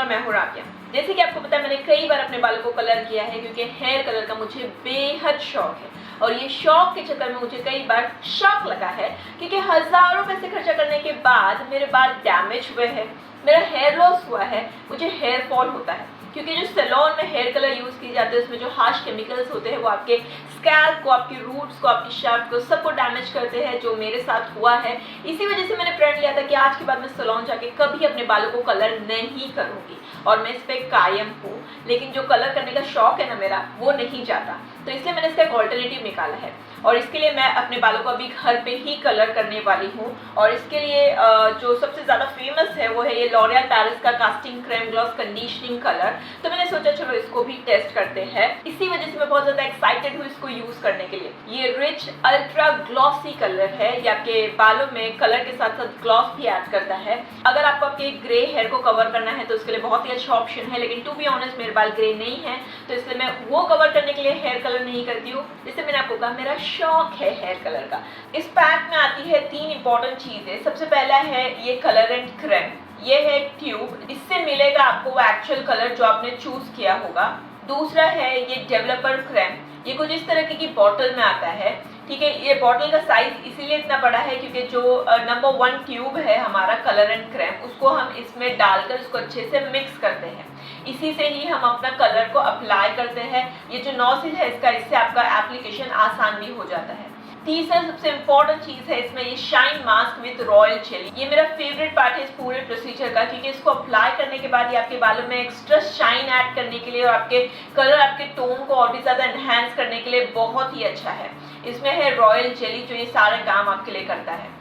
मैं हूँ राबिया। जैसे कि आपको पता है मैंने कई बार अपने बालों को कलर किया है क्योंकि हेयर कलर का मुझे बेहद शौक है और ये शौक के चक्कर में मुझे कई बार शौक लगा है क्योंकि हज़ारों पैसे खर्चा करने के बाद मेरे बाल डैमेज हुए हैं, मेरा हेयर लॉस हुआ है, मुझे हेयर फॉल होता है क्योंकि जो सैलून में हेयर कलर यूज़ किए जाते हैं उसमें जो हार्श केमिकल्स होते हैं वो आपके स्कैल्प को, आपकी रूट्स को, आपकी शाफ्ट को, सबको डैमेज करते हैं, जो मेरे साथ हुआ है। इसी वजह से मैंने प्रण लिया था कि आज के बाद मैं सैलून जाके कभी अपने बालों को कलर नहीं करूँगी और मैं इस पर कायम हूँ। लेकिन जो कलर करने का शौक है ना मेरा, वो नहीं जाता, तो इसलिए मैंने इसका एक ऑल्टरनेटिव निकाला है और इसके लिए मैं अपने बालों को अभी घर पे ही कलर करने वाली हूँ। और इसके लिए जो सबसे ज़्यादा फेमस है वो है ये लॉरियल पेरिस का casting creme gloss conditioning colour. तो मैंने सोचा चलो इसको भी टेस्ट करते हैं। इसी वजह से मैं बहुत ज़्यादा एक्साइटेड हूँ इसको यूज़ करने के लिए। ये रिच अल्ट्रा ग्लॉसी कलर है, ये आपके बालों में कलर के साथ साथ ग्लॉस भी ऐड करता है। अगर आपको आपके ग्रे हेयर को कवर करना है तो उसके लिए बहुत ही अच्छा ऑप्शन है, लेकिन टू बी ऑनेस्ट मेरे बाल ग्रे नहीं है तो इसलिए मैं वो कवर करने के लिए हेयर कलर नहीं करती हूँ। जैसे मैंने आपको कहा मेरा शौक है हेयर कलर का। इस पैक में आती है 3 इंपॉर्टेंट चीज़ें। सबसे पहला है ये कलरेंट क्रेम, ये है एक ट्यूब, इससे मिलेगा आपको वो एक्चुअल कलर जो आपने चूज किया होगा। दूसरा है ये डेवलपर क्रेम, ये कुछ इस तरह की बॉटल में आता है, ठीक है। ये बॉटल का साइज इसीलिए इतना बड़ा है क्योंकि जो नंबर 1 ट्यूब है हमारा कलरेंट क्रेम, उसको हम इसमें डालकर उसको अच्छे से मिक्स करते हैं। इसी से ही हम अपना कलर को अप्लाई करते हैं। ये जो नोजल है इसका, इससे आपका एप्लीकेशन आसान भी हो जाता है। तीसरा सबसे इम्पोर्टेंट चीज़ है इसमें ये shine mask with royal jelly. ये मेरा फेवरेट पार्ट है इस पूरे प्रोसीजर का क्योंकि इसको अप्लाई करने के बाद ये आपके बालों में एक्स्ट्रा शाइन ऐड करने के लिए और आपके कलर, आपके टोन को और भी ज़्यादा एनहांस करने के लिए बहुत ही अच्छा है। इसमें है रॉयल जेली जो ये सारे काम आपके लिए करता है।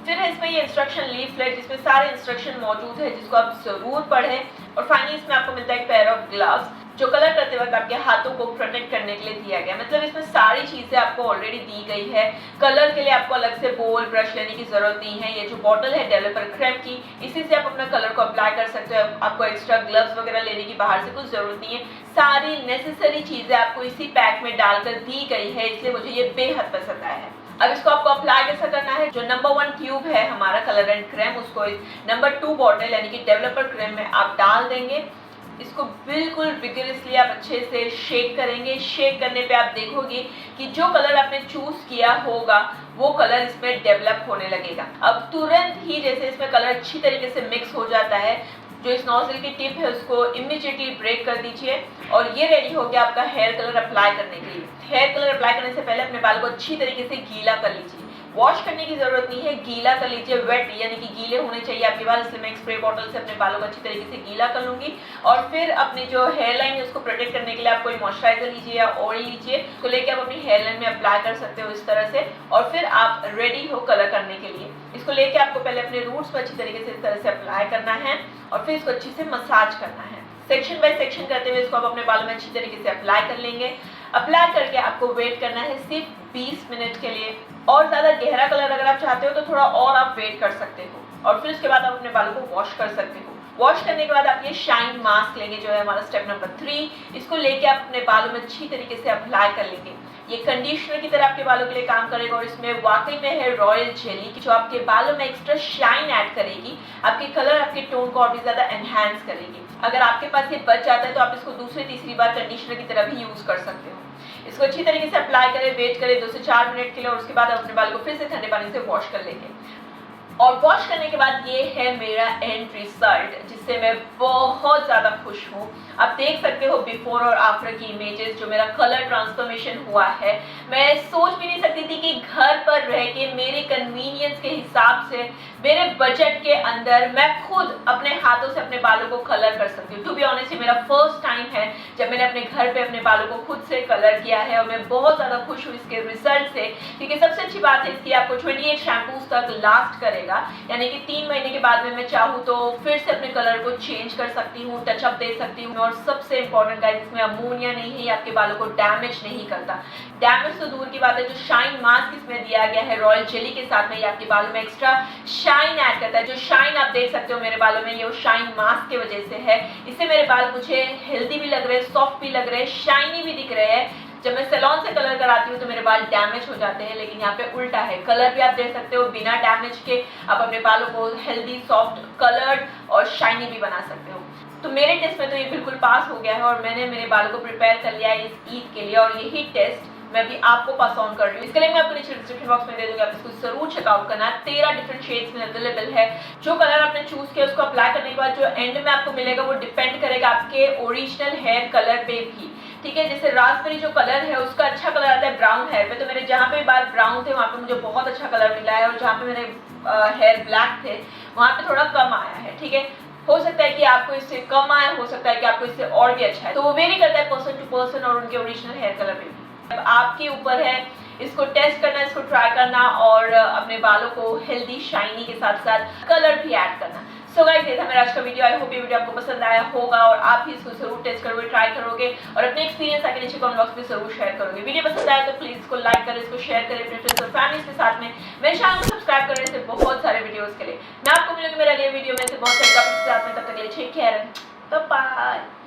फिर है इसमें ये इंस्ट्रक्शन लीफलेट जिसमें सारे इंस्ट्रक्शन मौजूद है जिसको आप ज़रूर पढ़ें। और फाइनली इसमें आपको मिलता है एक पेयर ऑफ ग्लव्स जो कलर करते वक्त आपके हाथों को प्रोटेक्ट करने के लिए दिया गया। मतलब इसमें सारी चीज़ें आपको ऑलरेडी दी गई है। कलर के लिए आपको अलग से बोल ब्रश लेने की ज़रूरत नहीं है। ये जो बॉटल है डेवलपर क्रेम की, इसी से आप अपना कलर को अप्लाई कर सकते हो। आपको एक्स्ट्रा ग्लव्स वगैरह लेने की बाहर से कुछ ज़रूरत नहीं है। सारी नेसेसरी चीज़ें आपको इसी पैक में डालकर दी गई है, इसलिए मुझे ये बेहद पसंद आया है। अब इसको आपको अप्लाई कैसा करना है, जो नंबर 1 ट्यूब है हमारा कलरेंट क्रेम, उसको इस नंबर 2 बॉटल यानी कि डेवलपर क्रेम में आप डाल देंगे। इसको बिल्कुल विगरसली आप अच्छे से शेक करेंगे। शेक करने पे आप देखोगे कि जो कलर आपने चूज किया होगा वो कलर इसमें डेवलप होने लगेगा। अब तुरंत ही जैसे इसमें कलर अच्छी तरीके से मिक्स हो जाता है, जो इस नोजल की टिप है उसको इमीडिएटली ब्रेक कर दीजिए और ये रेडी हो गया आपका हेयर कलर अप्लाई करने के लिए। हेयर कलर अप्लाई करने से पहले अपने बाल को अच्छी तरीके से गीला कर लीजिए। वॉश करने की ज़रूरत नहीं है, गीला कर लीजिए। वेट यानी कि गीले होने चाहिए आपके बाल, इसलिए मैं एक स्प्रे बॉटल से अपने बालों को अच्छी तरीके से गीला कर लूँगी। और फिर अपनी जो हेयर लाइन है उसको प्रोटेक्ट करने के लिए आप कोई मॉइस्चराइजर लीजिए या ऑयल लीजिए, उसको लेके आप अपनी हेयर लाइन में अप्लाई कर सकते हो इस तरह से। और फिर आप रेडी हो कलर करने के लिए। इसको लेके आपको पहले अपने रूट्स पर अच्छी तरीके से इस तरह से अप्लाई करना है और फिर इसको अच्छी से मसाज करना है। सेक्शन बाय सेक्शन करते हुए इसको आप अपने बालों में अच्छी तरीके से अप्लाई कर लेंगे। अप्लाई करके आपको वेट करना है सिर्फ 20 मिनट के लिए। और ज़्यादा गहरा कलर अगर आप चाहते हो तो थोड़ा और आप वेट कर सकते हो और फिर उसके बाद आप अपने बालों को वॉश कर सकते हो। वॉश करने के बाद आप ये शाइन मास्क लेंगे जो है हमारा स्टेप नंबर 3। इसको लेके आप अपने बालों में अच्छी तरीके से अप्लाई कर लेंगे। ये कंडीशनर की तरह आपके बालों के लिए काम करेगा और इसमें वाकई में है रॉयल जेली जो आपके बालों में एक्स्ट्रा शाइन ऐड करेगी, आपके कलर, आपके टोन को और भी ज़्यादा एनहांस करेगी। अगर आपके पास ये बच जाता है तो आप इसको दूसरी तीसरी बार कंडीशनर की तरह भी यूज़ कर सकते हो। इसको अच्छी तरीके से अप्लाई करें, वेट करें 2 से 4 मिनट के लिए और उसके बाद आप अपने बाल को फिर से ठंडे पानी से वॉश कर लेंगे। और वॉश करने के बाद ये है मेरा एंड रिजल्ट जिससे मैं बहुत ज़्यादा खुश हूँ। आप देख सकते हो बिफोर और आफ्टर की इमेजेस, जो मेरा कलर ट्रांसफॉर्मेशन हुआ है। मैं सोच भी नहीं सकती थी कि घर पर रह के मेरे कन्वीनियंस के हिसाब से, मेरे बजट के अंदर मैं खुद अपने हाथों से अपने बालों को कलर कर सकती हूँ। टू बी ऑनेस्ट ये मेरा फर्स्ट टाइम है जब मैंने अपने घर पे अपने बालों को खुद से कलर किया है और मैं बहुत ज़्यादा खुश हूँ इसके रिजल्ट से। क्योंकि सबसे अच्छी बात है इसकी, आपको 28 शैम्पूज तक लास्ट करेगा, यानी कि 3 महीने के बाद में मैं चाहूँ तो फिर से अपने कलर को चेंज कर सकती हूँ, टचअप दे सकती हूँ। और सबसे इंपॉर्टेंट गाइस, इसमें अमोनिया नहीं है, ये आपके बालों को डैमेज नहीं करता। डैमेज तो दूर की बात है, जो शाइन मास्क इसमें दिया गया है रॉयल जेली के साथ में, ये आपके बालों में एक्स्ट्रा शाइन ऐड करता है। जो शाइन आप देख सकते हो मेरे बालों में, ये शाइन मास्क की वजह से है। इससे मेरे बाल मुझे हेल्दी भी लग रहे हैं, सॉफ्ट भी लग रहे हैं, शाइनी भी दिख रहे हैं। जब मैं सैलून से कलर कराती हूँ तो मेरे बाल डैमेज हो जाते हैं, लेकिन यहाँ पे उल्टा है, कलर भी आप दे सकते हो बिना डैमेज के, आप अपने बालों को हेल्दी, सॉफ्ट, कलर्ड और शाइनी भी बना सकते हो। तो मेरे टेस्ट में तो ये बिल्कुल पास हो गया है और मैंने मेरे बालों को प्रिपेयर कर लिया है इस ईद के लिए, और यही टेस्ट मैं भी आपको पास ऑन कर रही हूँ। इसके लिए मैं आपको नीचे डिस्क्रिप्शन बॉक्स में दे दूंगी, आप इसको जरूर चेकआउट करना। 13 डिफरेंट शेड्स में अवेलेबल है। जो कलर आपने चूज किया उसको अप्लाई करने के बाद जो एंड में आपको मिलेगा वो डिपेंड करेगा आपके ओरिजिनल हेयर कलर पे भी, ठीक है। जैसे रास्पबेरी जो कलर है उसका अच्छा कलर आता है ब्राउन हेयर पे, तो मेरे जहाँ पे बाल ब्राउन थे वहाँ पे मुझे बहुत अच्छा कलर मिला है, और जहाँ पे मेरे हेयर ब्लैक थे वहाँ पे थोड़ा कम आया है, ठीक है। हो सकता है कि आपको इससे कम आए, हो सकता है कि आपको इससे और भी अच्छा है, तो वो वेरी करता है पर्सन टू पर्सन और उनके ओरिजिनल हेयर कलर पे भी। अब आपके ऊपर है इसको टेस्ट करना, इसको ट्राई करना और अपने बालों को हेल्दी, शाइनी के साथ साथ कलर भी ऐड करना। सो गाइस, ये था मेरा आज का वीडियो। आई होप ये वीडियो आपको पसंद आया होगा और आप भी इसको जरूर टेस्ट करोगे, ट्राई करोगे और अपने एक्सपीरियंस आके नीचे कमेंट बॉक्स में जरूर शेयर करोगे। वीडियो पसंद आया तो प्लीज इसको लाइक करें, इसको शेयर करें अपने फ्रेंड्स और फैमिलीज के साथ में। मेरे चैनल को सब्सक्राइब करने से बहुत सारे वीडियोस के लिए। मैं आपको मिलूंगी मेरे अगले वीडियो में से बहुत सारे टॉपिक्स के साथ में। तब तक के लिए टेक केयर, बाय बाय।